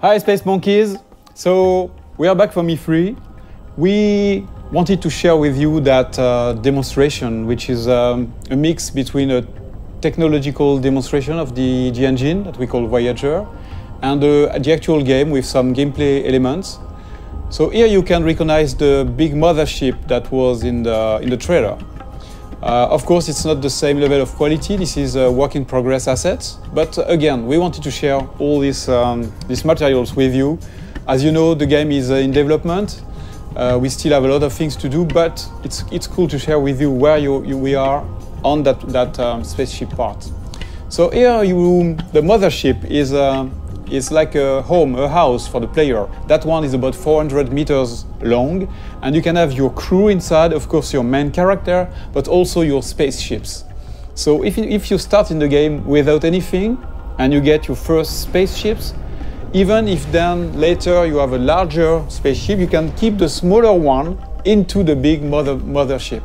Hi Space Monkeys! So we are back from E3. We wanted to share with you that demonstration, which is a mix between a technological demonstration of the engine that we call Voyager and the actual game with some gameplay elements. So here you can recognize the big mothership that was in the trailer. Of course, it's not the same level of quality. This is a work-in-progress assets. But again, we wanted to share all these materials with you. As you know, the game is in development. We still have a lot of things to do, but it's cool to share with you where we are on that spaceship part. So here, the mothership is like a home, a house for the player. That one is about 400 meters long, and you can have your crew inside, of course your main character, but also your spaceships. So if you start in the game without anything, and you get your first spaceships, even if then later you have a larger spaceship, you can keep the smaller one into the big mothership.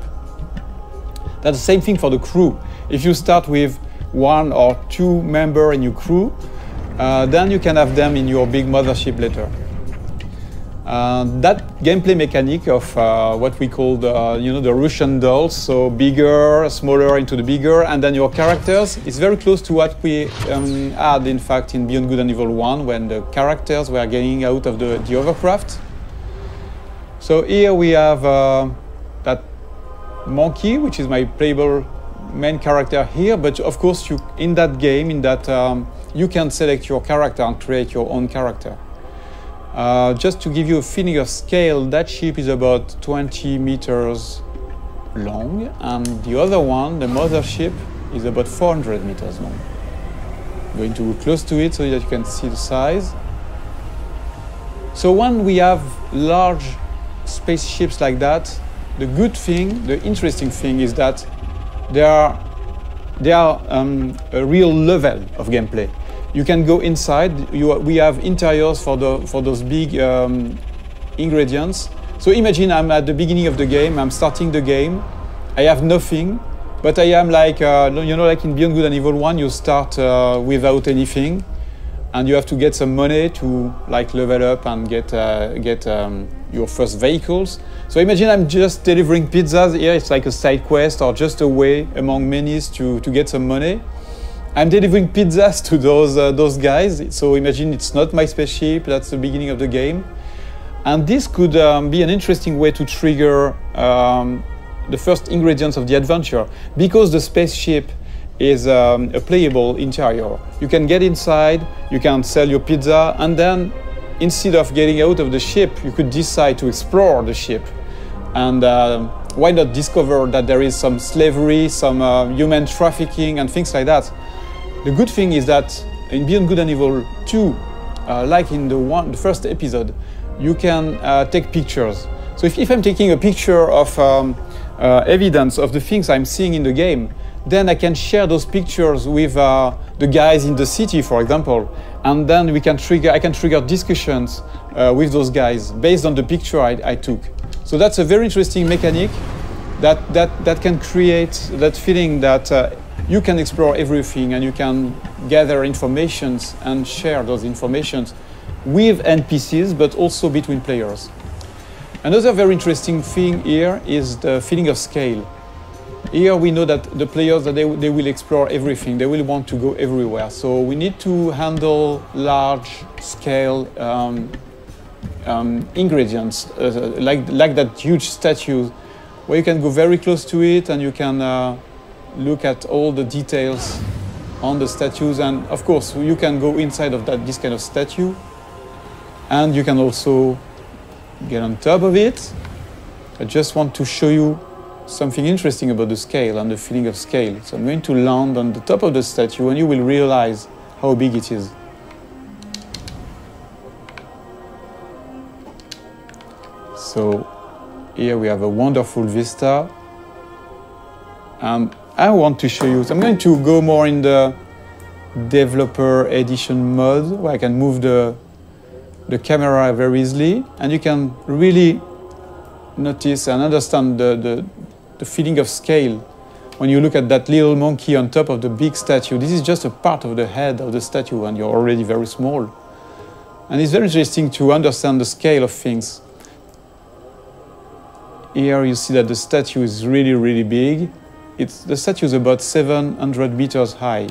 That's the same thing for the crew. If you start with 1 or 2 members in your crew, then you can have them in your big mothership later. That gameplay mechanic of what we call the Russian dolls, so bigger, smaller into the bigger, and then your characters, is very close to what we had in fact in Beyond Good and Evil 1, when the characters were getting out of the hovercraft. So here we have that monkey, which is my playable main character here, but of course in that game, you can select your character and create your own character. Just to give you a feeling of scale, that ship is about 20 meters long, and the other one, the mothership, is about 400 meters long. I'm going to go close to it so that you can see the size. So when we have large spaceships like that, the good thing, the interesting thing is that they are a real level of gameplay. You can go inside. We have interiors for those big ingredients. So imagine I'm at the beginning of the game. I'm starting the game. I have nothing, but I am like like in Beyond Good and Evil 1, you start without anything, and you have to get some money to like level up and get your first vehicles. So imagine I'm just delivering pizzas here. It's like a side quest or just a way among many to get some money. I'm delivering pizzas to those guys. So imagine it's not my spaceship. That's the beginning of the game, and this could be an interesting way to trigger the first ingredients of the adventure, because the spaceship is a playable interior. You can get inside, you can sell your pizza, and then instead of getting out of the ship, you could decide to explore the ship. And why not discover that there is some slavery, some human trafficking and things like that. The good thing is that in Beyond Good and Evil 2, like in the first episode, you can take pictures. So if I'm taking a picture of evidence of the things I'm seeing in the game, then I can share those pictures with the guys in the city, for example, and then I can trigger discussions with those guys based on the picture I took. So that's a very interesting mechanic that can create that feeling that you can explore everything and you can gather informations and share those informations with NPCs, but also between players. Another very interesting thing here is the feeling of scale. Here we know that the players, they will explore everything. They will want to go everywhere. So we need to handle large-scale ingredients, like that huge statue, where you can go very close to it and you can look at all the details on the statues. And of course, you can go inside of this kind of statue, and you can also get on top of it. I just want to show you something interesting about the scale and the feeling of scale. So I'm going to land on the top of the statue, and you will realize how big it is. So here we have a wonderful vista, and I want to show you. So I'm going to go more in the developer edition mode, where I can move the camera very easily, and you can really notice and understand the feeling of scale when you look at that little monkey on top of the big statue. This is just a part of the head of the statue, and you're already very small. And it's very interesting to understand the scale of things. Here you see that the statue is really, really big. The statue is about 700 meters high.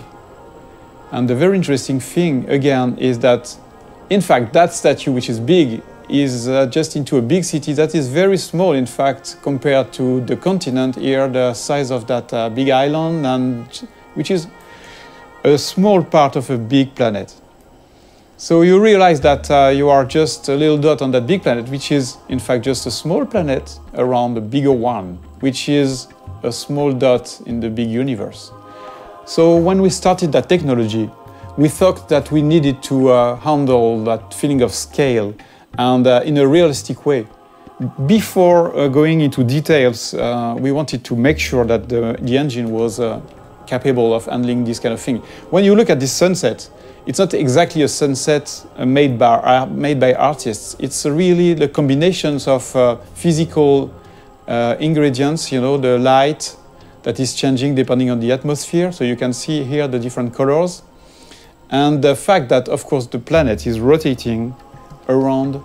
And the very interesting thing, again, is that, in fact, that statue, which is big, is just into a big city that is very small, in fact, compared to the continent here, the size of that big island, and which is a small part of a big planet. So you realize that you are just a little dot on that big planet, which is, in fact, just a small planet around a bigger one, which is a small dot in the big universe. So when we started that technology, we thought that we needed to handle that feeling of scale and in a realistic way. Before going into details, we wanted to make sure that the engine was capable of handling this kind of thing. When you look at this sunset, it's not exactly a sunset made by artists. It's really the combinations of physical ingredients, you know, the light that is changing depending on the atmosphere. So you can see here the different colors. And the fact that, of course, the planet is rotating around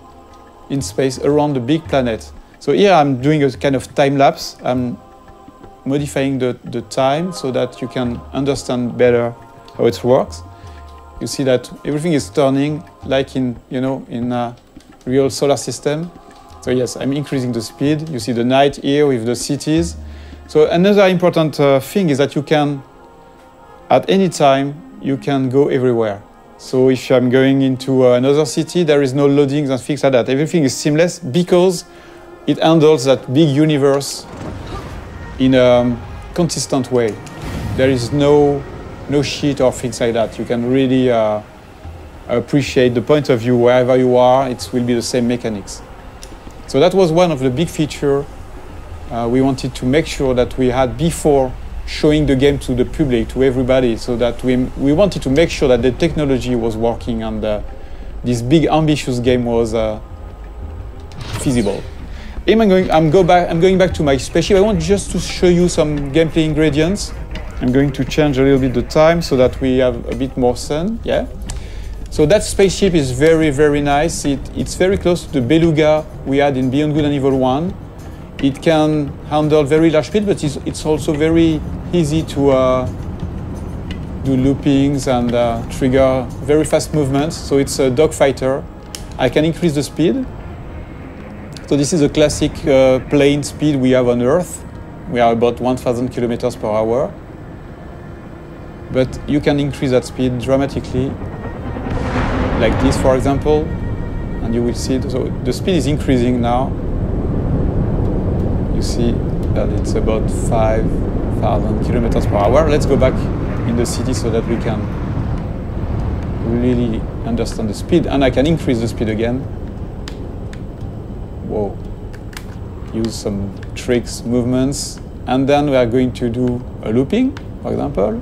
in space, around the big planet. So here I'm doing a kind of time lapse. I'm modifying the time so that you can understand better how it works. You see that everything is turning like in a real solar system. So yes, I'm increasing the speed. You see the night here with the cities. So another important thing is that you can, at any time, you can go everywhere. So if I'm going into another city, there is no loadings and things like that. Everything is seamless because it handles that big universe in a consistent way. There is no shit or things like that. You can really appreciate the point of view wherever you are. It will be the same mechanics. So that was one of the big features we wanted to make sure that we had before showing the game to the public, to everybody, so that we wanted to make sure that the technology was working and this big ambitious game was feasible. I'm going back to my spaceship. I want just to show you some gameplay ingredients. I'm going to change a little bit the time so that we have a bit more sun. Yeah. So that spaceship is very, very nice. It's very close to the Beluga we had in Beyond Good and Evil 1. It can handle very large speed, but it's also very easy to do loopings and trigger very fast movements. So it's a dogfighter. I can increase the speed. So this is a classic plane speed we have on Earth. We are about 1,000 kilometers per hour. But you can increase that speed dramatically, like this, for example, and you will see it. So the speed is increasing now. You see that it's about 5,000 kilometers per hour. Let's go back in the city so that we can really understand the speed. And I can increase the speed again. Whoa. Use some tricks, movements. And then we are going to do a looping, for example.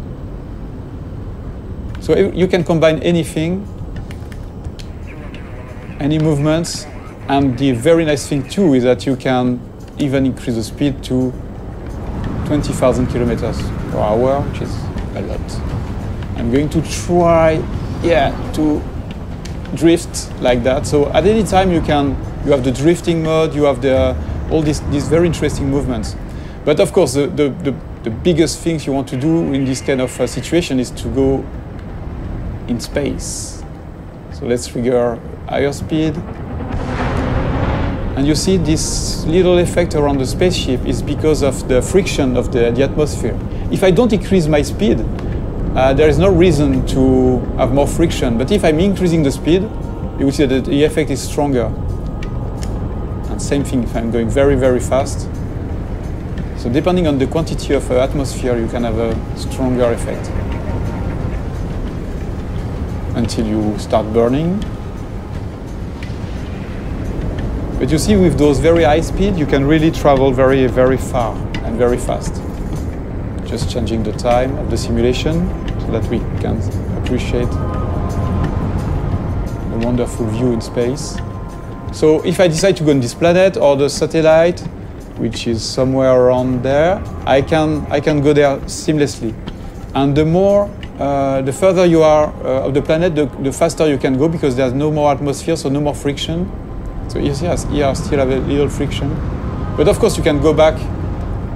So you can combine anything, any movements. And the very nice thing too is that you can even increase the speed to 20,000 kilometers per hour, which is a lot. I'm going to try, to drift like that. So at any time you have the drifting mode, you have all these very interesting movements. But of course, the biggest things you want to do in this kind of situation is to go in space. So let's trigger higher speed. And you see this little effect around the spaceship is because of the friction of the atmosphere. If I don't increase my speed, there is no reason to have more friction. But if I'm increasing the speed, you will see that the effect is stronger. And same thing if I'm going very, very fast. So depending on the quantity of atmosphere, you can have a stronger effect. Until you start burning. But you see, with those very high speed, you can really travel very, very far and very fast. Just changing the time of the simulation so that we can appreciate the wonderful view in space. So if I decide to go on this planet or the satellite, which is somewhere around there, I can go there seamlessly. And the more the further you are of the planet, the faster you can go because there's no more atmosphere, so no more friction. So here still have a little friction. But of course you can go back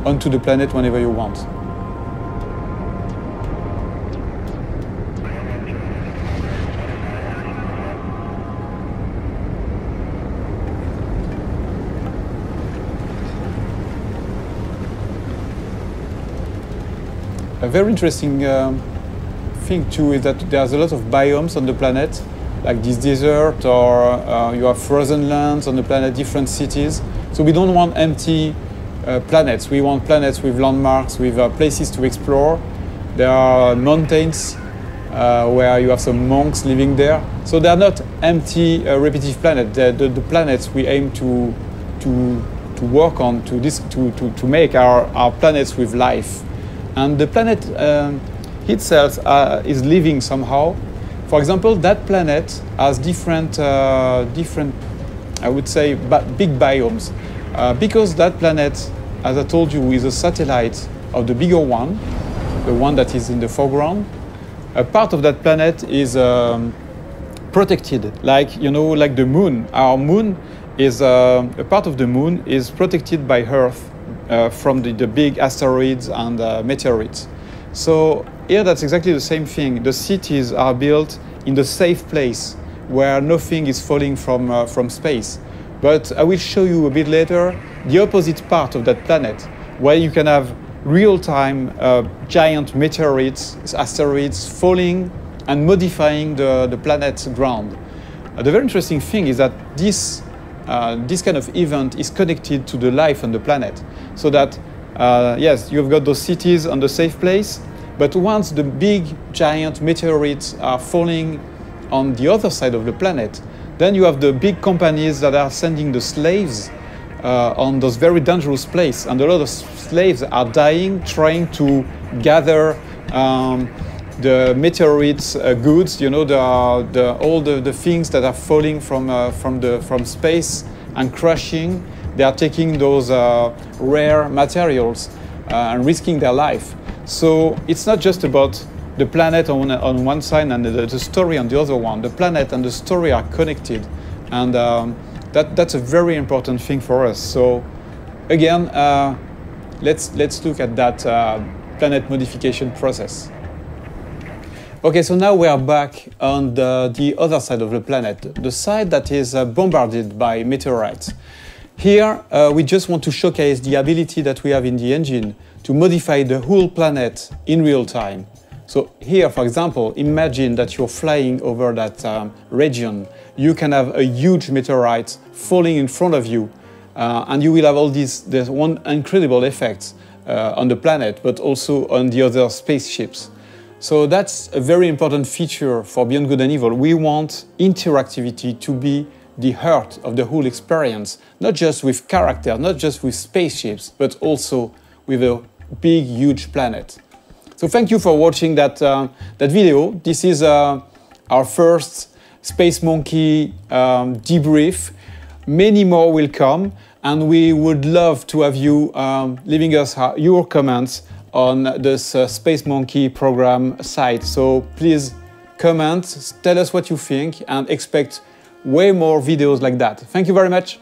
onto the planet whenever you want. A very interesting thing too is that there's a lot of biomes on the planet, like this desert, or you have frozen lands on the planet, different cities. So we don't want empty planets. We want planets with landmarks, with places to explore. There are mountains where you have some monks living there. So they're not empty, repetitive planets. The planets we aim to work on, to make our planets with life. And the planet itself is living somehow. For example, that planet has different, I would say, big biomes. Because that planet, as I told you, is a satellite of the bigger one, the one that is in the foreground. A part of that planet is protected, like the moon. Our moon is a part of the moon is protected by Earth from the big asteroids and meteorites. So here that's exactly the same thing. The cities are built in the safe place where nothing is falling from space. But I will show you a bit later the opposite part of that planet, where you can have real-time giant meteorites, asteroids falling and modifying the planet's ground. The very interesting thing is that this kind of event is connected to the life on the planet. So that, yes, you've got those cities on the safe place, but once the big giant meteorites are falling on the other side of the planet, then you have the big companies that are sending the slaves on those very dangerous places. And a lot of slaves are dying trying to gather the meteorites goods, all the things that are falling from space and crashing. They are taking those rare materials and risking their life. So it's not just about the planet on one side and the story on the other one. The planet and the story are connected, and that's a very important thing for us. So again, let's look at that planet modification process. Okay, so now we are back on the other side of the planet, the side that is bombarded by meteorites. Here, we just want to showcase the ability that we have in the engine to modify the whole planet in real time. So here, for example, imagine that you're flying over that region. You can have a huge meteorite falling in front of you, and you will have all these one incredible effects on the planet, but also on the other spaceships. So that's a very important feature for Beyond Good and Evil. We want interactivity to be the heart of the whole experience, not just with characters, not just with spaceships, but also with a big, huge planet. So thank you for watching that video. This is our first Space Monkey debrief. Many more will come, and we would love to have you leaving us your comments on this Space Monkey program site. So please comment, tell us what you think, and expect way more videos like that. Thank you very much.